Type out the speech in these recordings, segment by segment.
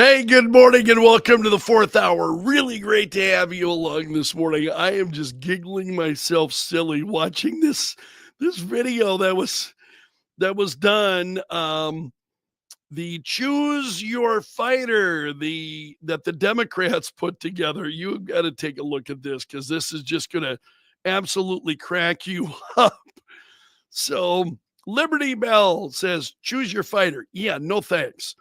Hey, good morning and welcome to the fourth hour. Really great to have you along this morning. I am just giggling myself silly watching this video that was done. The choose your fighter, the Democrats put together. You've got to take a look at this because this is just gonna absolutely crack you up. So Liberty Bell says, choose your fighter. Yeah, no thanks.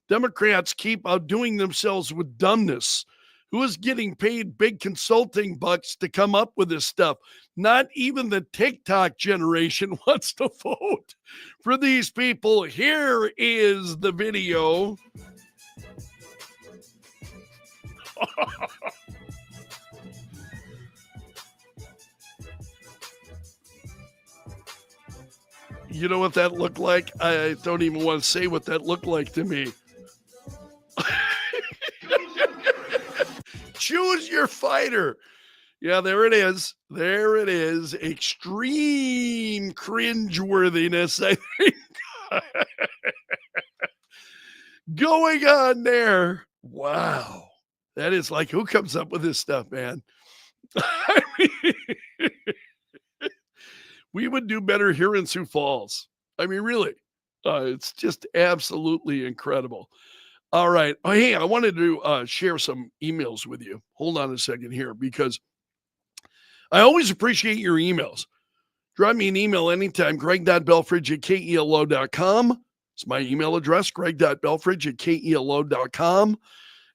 Democrats keep outdoing themselves with dumbness. Who is getting paid big consulting bucks to come up with this stuff? Not even the TikTok generation wants to vote for these people. Here is the video. You know what that looked like? I don't even want to say what that looked like to me. Choose your fighter. Yeah, there it is. There it is. Extreme cringeworthiness, I think, going on there. Wow. That is like, who comes up with this stuff, man? I mean, we would do better here in Sioux Falls. I mean, really. It's just absolutely incredible. All right. Oh, hey, I wanted to share some emails with you. Hold on a second here because I always appreciate your emails. Drop me an email anytime, greg.belfrage@kelo.com. It's my email address, greg.belfrage@kelo.com.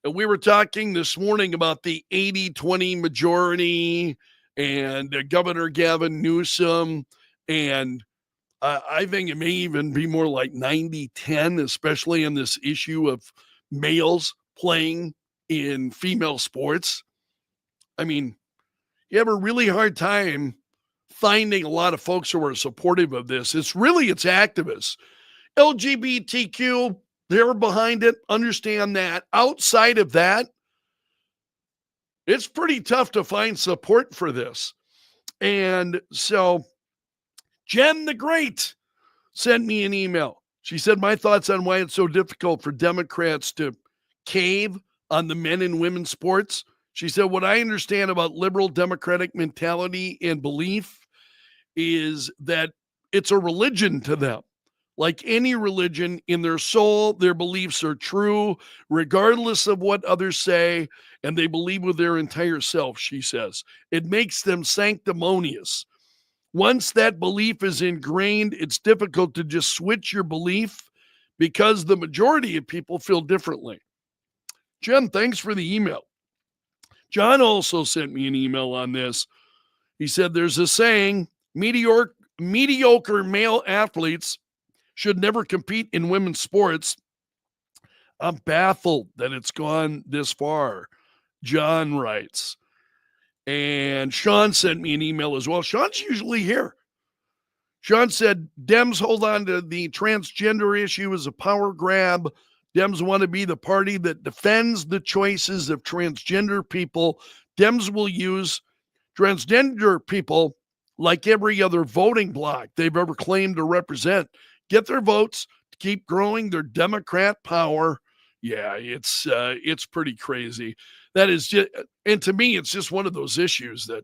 And we were talking this morning about the 80-20 majority and Governor Gavin Newsom. And I think it may even be more like 90-10, especially in this issue of males playing in female sports. I mean, you have a really hard time finding a lot of folks who are supportive of this. It's activists. LGBTQ, they're behind it. Understand that. Outside of that, it's pretty tough to find support for this. And so Jen the Great sent me an email. She said, my thoughts on why it's so difficult for Democrats to cave on the men and women's sports. She said, what I understand about liberal democratic mentality and belief is that it's a religion to them. Like any religion, in their soul, their beliefs are true, regardless of what others say, and they believe with their entire self, she says. It makes them sanctimonious. Once that belief is ingrained, it's difficult to just switch your belief because the majority of people feel differently. Jen, thanks for the email. John also sent me an email on this. He said there's a saying, mediocre male athletes should never compete in women's sports. I'm baffled that it's gone this far, John writes. And Sean sent me an email as well. Sean's usually here. Sean said, Dems hold on to the transgender issue as a power grab. Dems want to be the party that defends the choices of transgender people. Dems will use transgender people like every other voting bloc they've ever claimed to represent. Get their votes to keep growing their Democrat power. Yeah, it's pretty crazy. That is just, and to me, it's just one of those issues that,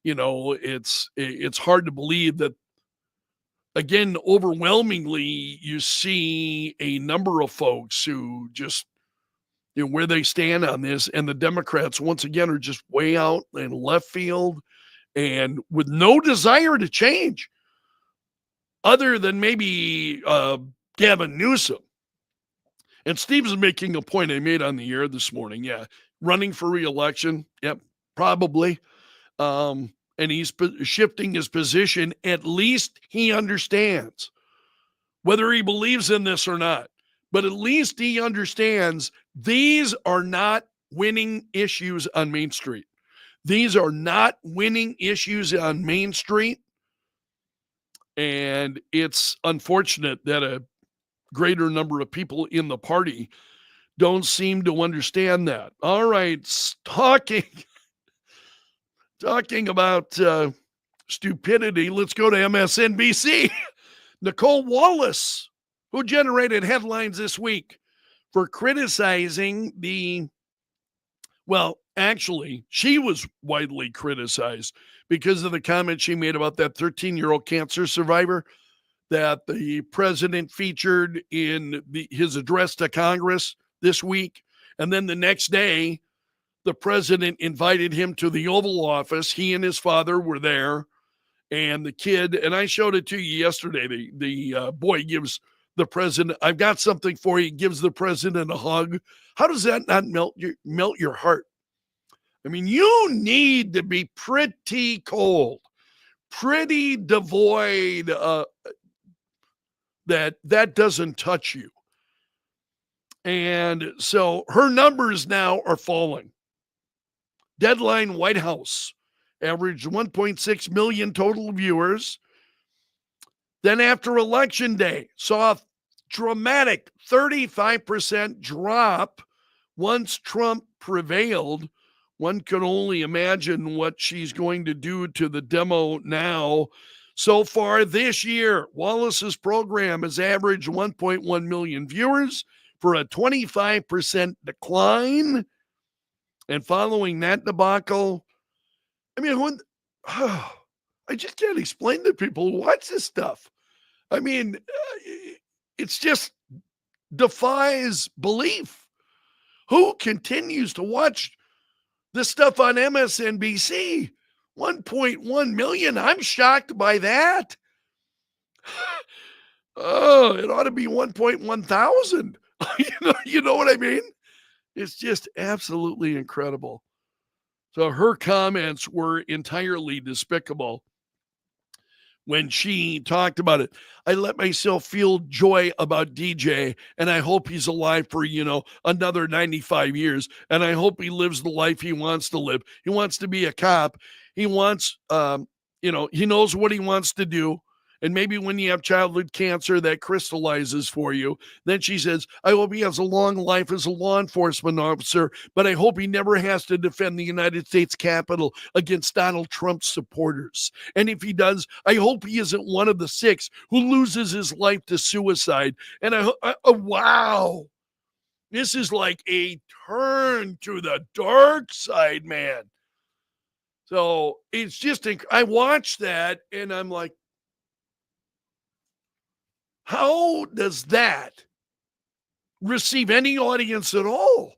it's hard to believe that, again, overwhelmingly, you see a number of folks who just, where they stand on this, and the Democrats, once again, are just way out in left field and with no desire to change other than maybe Gavin Newsom. And Steve's making a point I made on the air this morning. Yeah, running for re-election. Yep, probably. And he's shifting his position. At least he understands whether he believes in this or not. But at least he understands these are not winning issues on Main Street. These are not winning issues on Main Street. And it's unfortunate that a greater number of people in the party don't seem to understand that. All right, talking about stupidity, let's go to MSNBC. Nicole Wallace, who generated headlines this week for criticizing actually, she was widely criticized because of the comment she made about that 13-year-old cancer survivor that the president featured in his address to Congress this week. And then the next day, the president invited him to the Oval Office. He and his father were there. And the kid, and I showed it to you yesterday, the boy gives the president, I've got something for you, gives the president a hug. How does that not melt your heart? I mean, you need to be pretty cold, pretty devoid, that doesn't touch you. And so her numbers now are falling. Deadline White House averaged 1.6 million total viewers. Then after Election Day, saw a dramatic 35% drop once Trump prevailed. One could only imagine what she's going to do to the demo now. So far this year, Wallace's program has averaged 1.1 million viewers for a 25% decline. And following that debacle, I mean, I just can't explain to people who watch this stuff. I mean, it's just defies belief. Who continues to watch this stuff on MSNBC? 1.1 million. I'm shocked by that. Oh, it ought to be 1.1 thousand. You know what I mean? It's just absolutely incredible. So her comments were entirely despicable when she talked about it. I let myself feel joy about DJ, and I hope he's alive for, another 95 years. And I hope he lives the life he wants to live. He wants to be a cop. He wants, he knows what he wants to do. And maybe when you have childhood cancer, that crystallizes for you. Then she says, I hope he has a long life as a law enforcement officer, but I hope he never has to defend the United States Capitol against Donald Trump's supporters. And if he does, I hope he isn't one of the 6 who loses his life to suicide. And wow, this is like a turn to the dark side, man. So it's just, I watched that and I'm like, how does that receive any audience at all?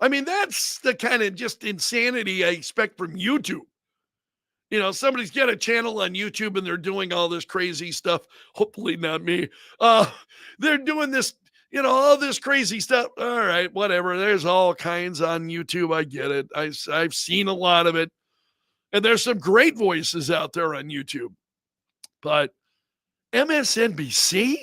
I mean, that's the kind of just insanity I expect from YouTube. Somebody's got a channel on YouTube and they're doing all this crazy stuff. Hopefully not me. They're doing this, all this crazy stuff. All right, whatever. There's all kinds on YouTube. I get it. I've seen a lot of it. And there's some great voices out there on YouTube. But MSNBC?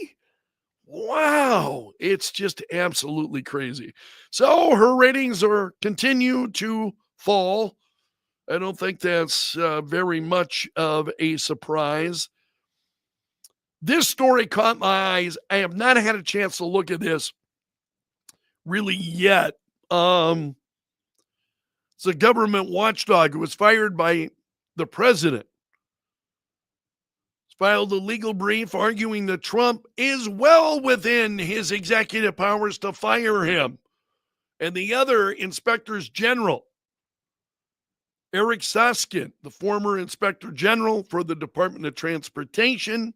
Wow, it's just absolutely crazy. So her ratings continue to fall. I don't think that's very much of a surprise. This story caught my eyes. I have not had a chance to look at this really yet. It's a government watchdog who was fired by the president. Filed a legal brief arguing that Trump is well within his executive powers to fire him. And the other inspectors general, Eric Soskin, the former inspector general for the Department of Transportation,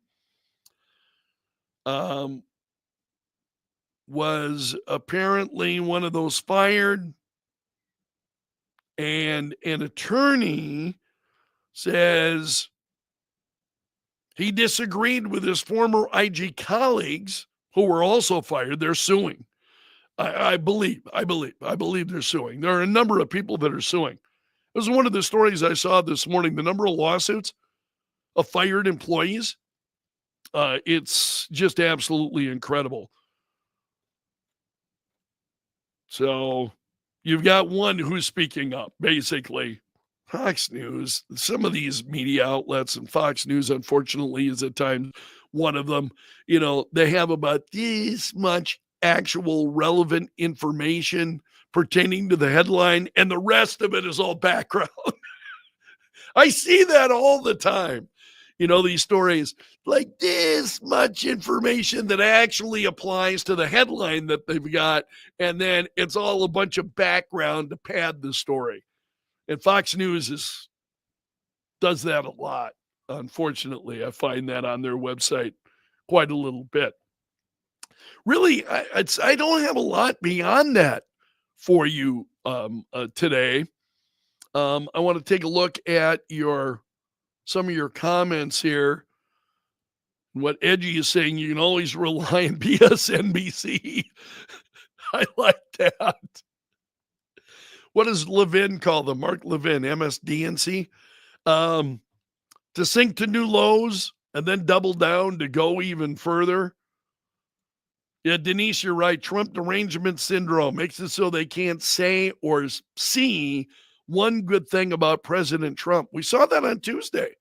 was apparently one of those fired. And an attorney says he disagreed with his former IG colleagues who were also fired. They're suing. I believe they're suing. There are a number of people that are suing. It was one of the stories I saw this morning, the number of lawsuits of fired employees. It's just absolutely incredible. So you've got one who's speaking up, basically. Fox News, some of these media outlets, and Fox News, unfortunately, is at times one of them, they have about this much actual relevant information pertaining to the headline, and the rest of it is all background. I see that all the time. these stories like this much information that actually applies to the headline that they've got. And then it's all a bunch of background to pad the story. And Fox News does that a lot. Unfortunately, I find that on their website quite a little bit. Really, I don't have a lot beyond that for you today. I want to take a look at some of your comments here. What Edgy is saying, you can always rely on BSNBC. I like that. What does Levin call them? Mark Levin, MSDNC? To sink to new lows and then double down to go even further. Yeah, Denise, you're right. Trump derangement syndrome makes it so they can't say or see one good thing about President Trump. We saw that on Tuesday.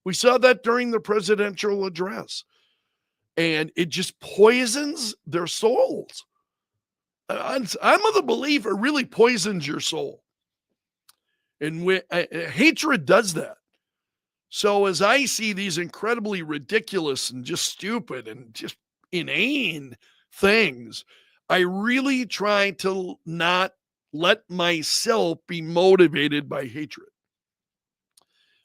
We saw that during the presidential address. And it just poisons their souls. I'm of the belief it really poisons your soul. And hatred does that. So as I see these incredibly ridiculous and just stupid and just inane things, I really try to not let myself be motivated by hatred.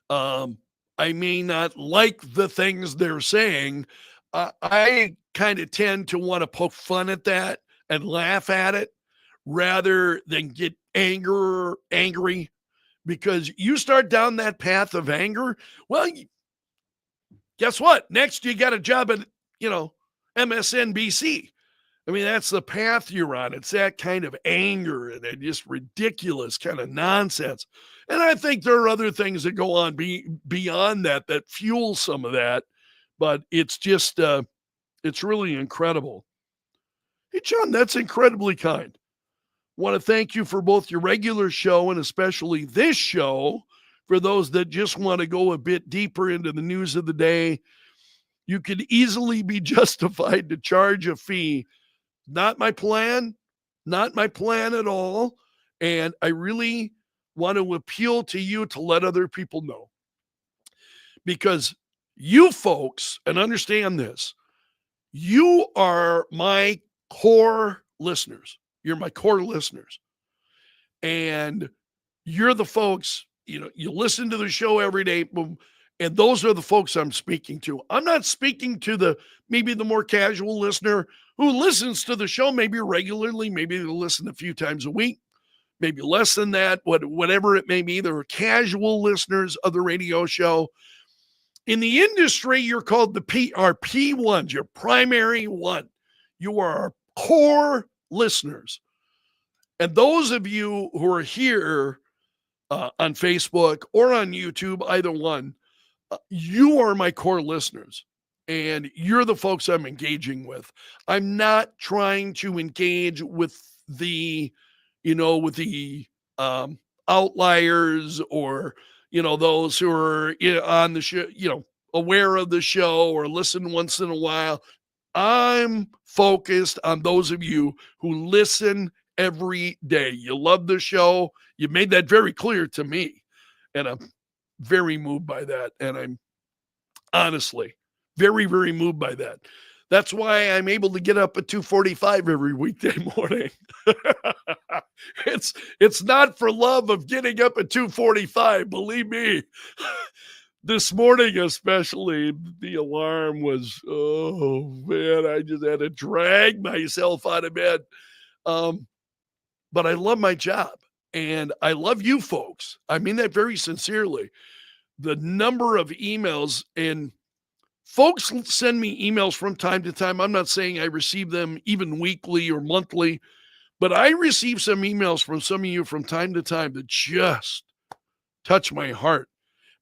I may not like the things they're saying. I kind of tend to want to poke fun at that and laugh at it rather than get angry, because you start down that path of anger. Well, guess what? Next, you got a job at, MSNBC. I mean, that's the path you're on. It's that kind of anger and just ridiculous kind of nonsense. And I think there are other things that go on beyond that fuel some of that. But it's just, it's really incredible. Hey, John, that's incredibly kind. Want to thank you for both your regular show and especially this show. For those that just want to go a bit deeper into the news of the day, you could easily be justified to charge a fee. Not my plan at all. And I really want to appeal to you to let other people know. Because you folks, and understand this, you are my core listeners. You're my core listeners. And you're the folks, you listen to the show every day. And those are the folks I'm speaking to. I'm not speaking to maybe the more casual listener who listens to the show maybe regularly. Maybe they'll listen a few times a week, maybe less than that, whatever it may be. There are casual listeners of the radio show. In the industry, you're called our P1s, your primary one. You are our core listeners. And those of you who are here on Facebook or on YouTube, either one, you are my core listeners. And you're the folks I'm engaging with. I'm not trying to engage with the outliers or, those who are on the show, aware of the show or listen once in a while. I'm focused on those of you who listen every day. You love the show. You made that very clear to me. And I'm very moved by that. And I'm honestly very, very moved by that. That's why I'm able to get up at 2:45 every weekday morning. It's not for love of getting up at 2:45, believe me. This morning especially, the alarm was, oh man, I just had to drag myself out of bed. But I love my job and I love you folks. I mean that very sincerely. The number of emails, and folks send me emails from time to time. I'm not saying I receive them even weekly or monthly, but I receive some emails from some of you from time to time that just touch my heart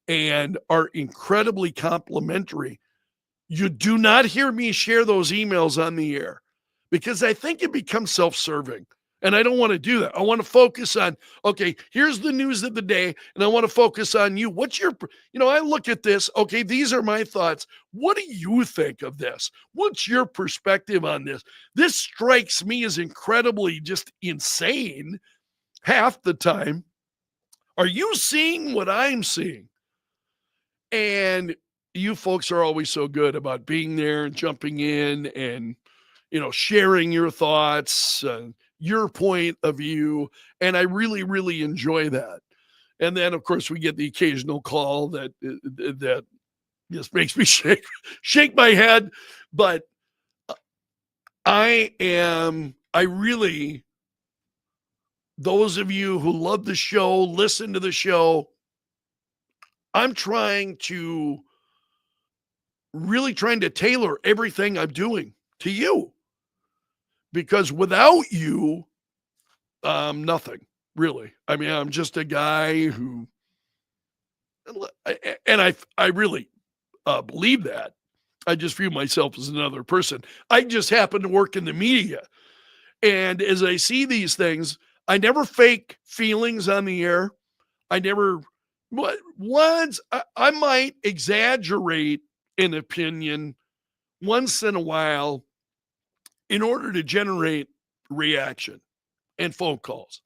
and are incredibly complimentary. You do not hear me share those emails on the air because I think it becomes self-serving. And I don't want to do that. I want to focus on, okay, here's the news of the day, and I want to focus on you. What's your, I look at this, okay, these are my thoughts. What do you think of this? What's your perspective on this? This strikes me as incredibly just insane half the time. Are you seeing what I'm seeing? And you folks are always so good about being there and jumping in and, sharing your thoughts, your point of view. And I really, really enjoy that. And then, of course, we get the occasional call that just makes me shake my head. But I really, those of you who love the show, listen to the show, I'm really trying to tailor everything I'm doing to you, because without you, nothing really. I mean, I'm just a guy who, and I really believe that. I just view myself as another person. I just happen to work in the media. And as I see these things, I never fake feelings on the air. I never, I might exaggerate an opinion once in a while in order to generate reaction and phone calls.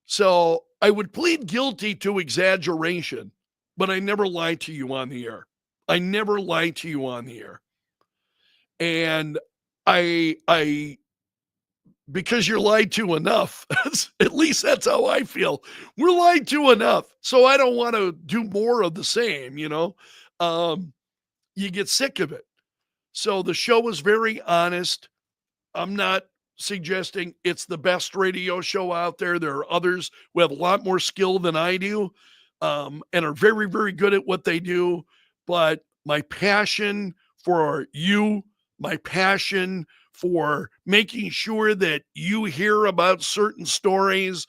So I would plead guilty to exaggeration, but I never lie to you on the air. I never lie to you on the air. And I because you're lied to enough. At least that's how I feel. We're lied to enough. So I don't want to do more of the same, you get sick of it. So the show was very honest. I'm not suggesting it's the best radio show out there. There are others who have a lot more skill than I do, and are very, very good at what they do. But my passion for you, my passion for making sure that you hear about certain stories,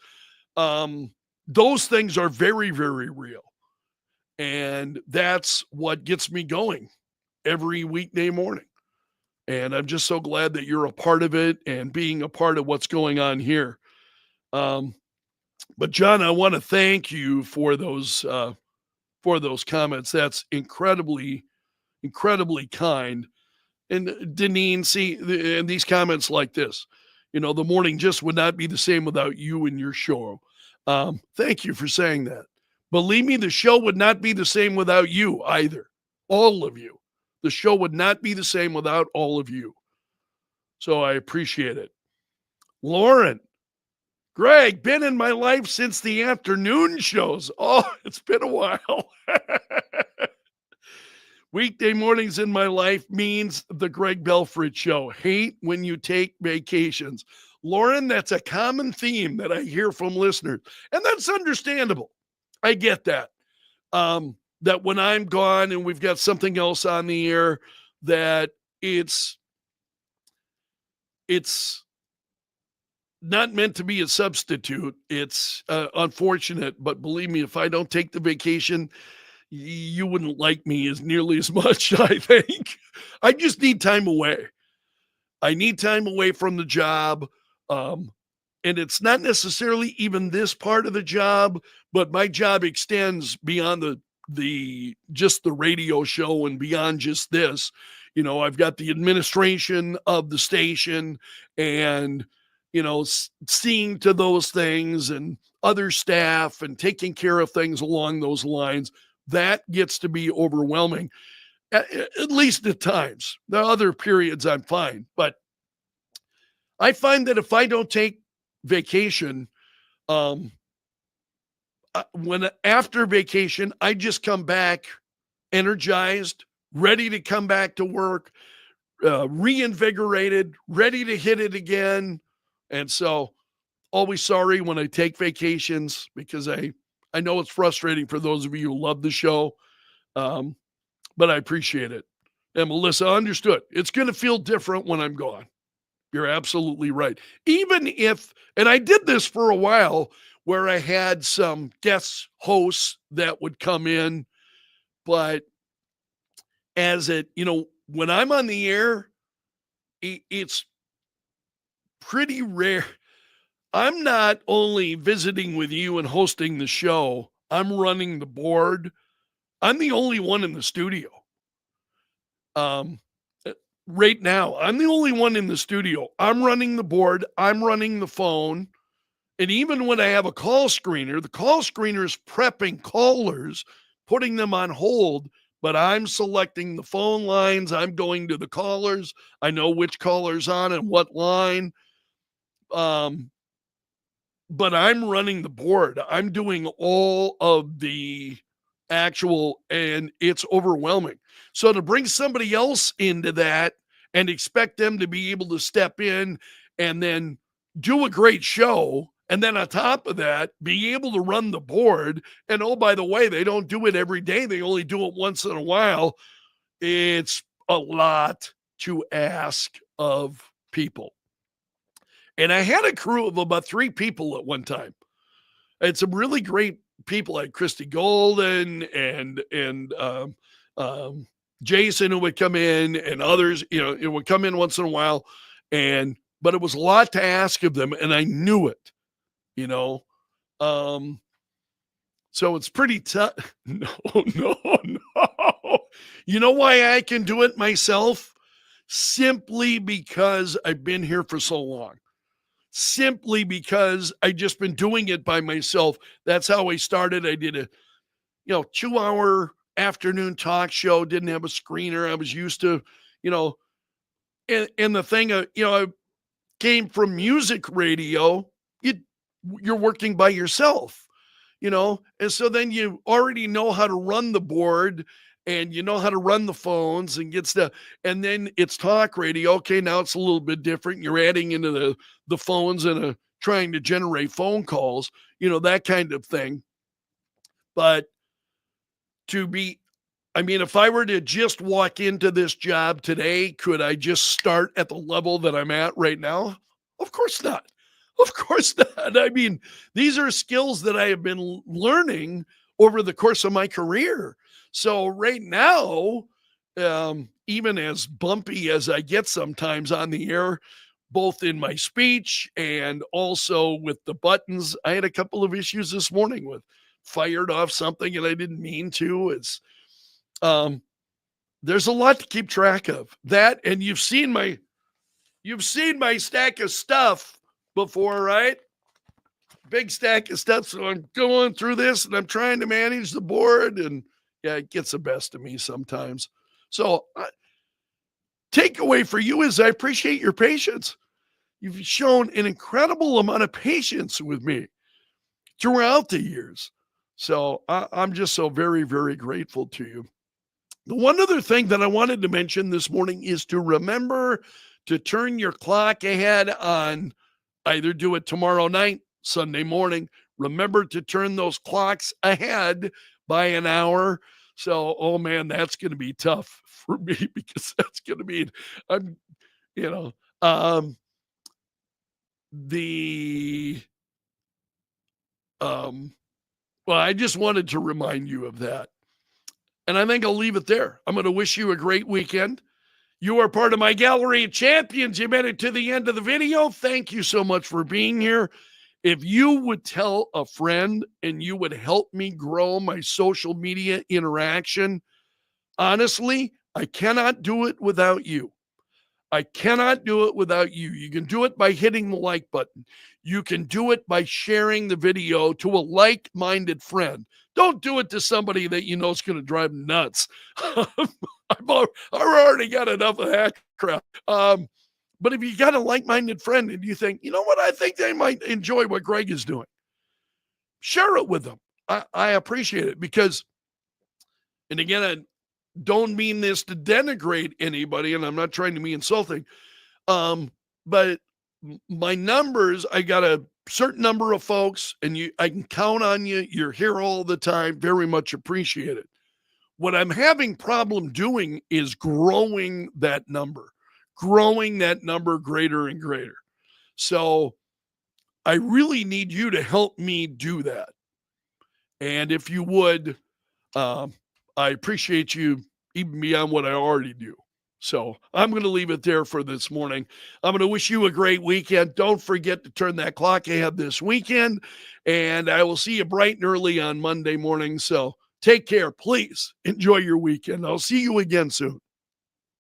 those things are very, very real. And that's what gets me going every weekday morning. And I'm just so glad that you're a part of it and being a part of what's going on here. But John, I want to thank you for those comments. That's incredibly, incredibly kind. And Deneen, see, and these comments like this, the morning just would not be the same without you and your show. Thank you for saying that. Believe me, the show would not be the same without you either. All of you. The show would not be the same without all of you. So I appreciate it. Lauren, Greg, been in my life since the afternoon shows. Oh, it's been a while. Weekday mornings in my life means the Greg Belfrage show. Hate when you take vacations. Lauren, that's a common theme that I hear from listeners. And that's understandable. I get that. That when I'm gone and we've got something else on the air, that it's not meant to be a substitute. It's unfortunate, but believe me, if I don't take the vacation, you wouldn't like me as nearly as much, I think. I just need time away. I need time away from the job. And it's not necessarily even this part of the job, but my job extends beyond just the radio show and beyond just this. I've got the administration of the station and, seeing to those things and other staff and taking care of things along those lines. That gets to be overwhelming, at least at times. The other periods I'm fine, but I find that if I don't take vacation, when after vacation, I just come back energized, ready to come back to work, reinvigorated, ready to hit it again. And so always sorry when I take vacations, because I know it's frustrating for those of you who love the show, but I appreciate it. And Melissa understood. It's going to feel different when I'm gone. You're absolutely right. Even if, and I did this for a while where I had some guest hosts that would come in, but when I'm on the air, it's pretty rare. I'm not only visiting with you and hosting the show, I'm running the board. I'm the only one in the studio. Right now, I'm the only one in the studio. I'm running the board. I'm running the phone. And even when I have a call screener, the call screener is prepping callers, putting them on hold, but I'm selecting the phone lines. I'm going to the callers. I know which caller's on and what line. But I'm running the board. I'm doing all of the actual, and it's overwhelming. So to bring somebody else into that and expect them to be able to step in and then do a great show, and then on top of that, be able to run the board. And oh, by the way, they don't do it every day. They only do it once in a while. It's a lot to ask of people. And I had a crew of about 3 people at one time. I had some really great people like Christy Golden and Jason who would come in, and others, it would come in once in a while. But it was a lot to ask of them, and I knew it, you know. So it's pretty tough. No. You know why I can do it myself? Simply because I've been here for so long. Simply because I just been doing it by myself. That's how I started. I did a 2-hour afternoon talk show, didn't have a screener. I was used to, and the thing, I came from music radio. You're working by yourself, and so then you already know how to run the board, and you know how to run the phones and get stuff. And then it's talk radio. Okay, now it's a little bit different. You're adding into the phones and trying to generate phone calls, that kind of thing. But if I were to just walk into this job today, could I just start at the level that I'm at right now? Of course not. Of course not. I mean, these are skills that I have been learning over the course of my career. So right now, even as bumpy as I get sometimes on the air, both in my speech and also with the buttons, I had a couple of issues this morning with fired off something and I didn't mean to. It's there's a lot to keep track of. That, and you've seen my stack of stuff before, right? Big stack of stuff. So I'm going through this and I'm trying to manage the board, and yeah, it gets the best of me sometimes. So takeaway for you is I appreciate your patience. You've shown an incredible amount of patience with me throughout the years. So I'm just so very, very grateful to you. The one other thing that I wanted to mention this morning is to remember to turn your clock ahead on, either do it tomorrow night, Sunday morning. Remember to turn those clocks ahead by an hour. So, oh man, that's going to be tough for me, because that's going to mean well, I just wanted to remind you of that. And I think I'll leave it there. I'm going to wish you a great weekend. You are part of my gallery of champions. You made it to the end of the video. Thank you so much for being here. If you would tell a friend and you would help me grow my social media interaction, honestly, I cannot do it without you. I cannot do it without you. You can do it by hitting the like button. You can do it by sharing the video to a like-minded friend. Don't do it to somebody that you know is going to drive nuts. I've already got enough of that crap. But if you got a like-minded friend and you think, you know what, I think they might enjoy what Greg is doing, share it with them. I appreciate it, because, and again, I don't mean this to denigrate anybody, and I'm not trying to be insulting, but my numbers, I got a certain number of folks, and I can count on you. You're here all the time. Very much appreciated. What I'm having problem doing is growing that number greater and greater. So I really need you to help me do that. And if you would, I appreciate you even beyond what I already do. So I'm going to leave it there for this morning. I'm going to wish you a great weekend. Don't forget to turn that clock ahead this weekend, and I will see you bright and early on Monday morning. So take care. Please enjoy your weekend. I'll see you again soon.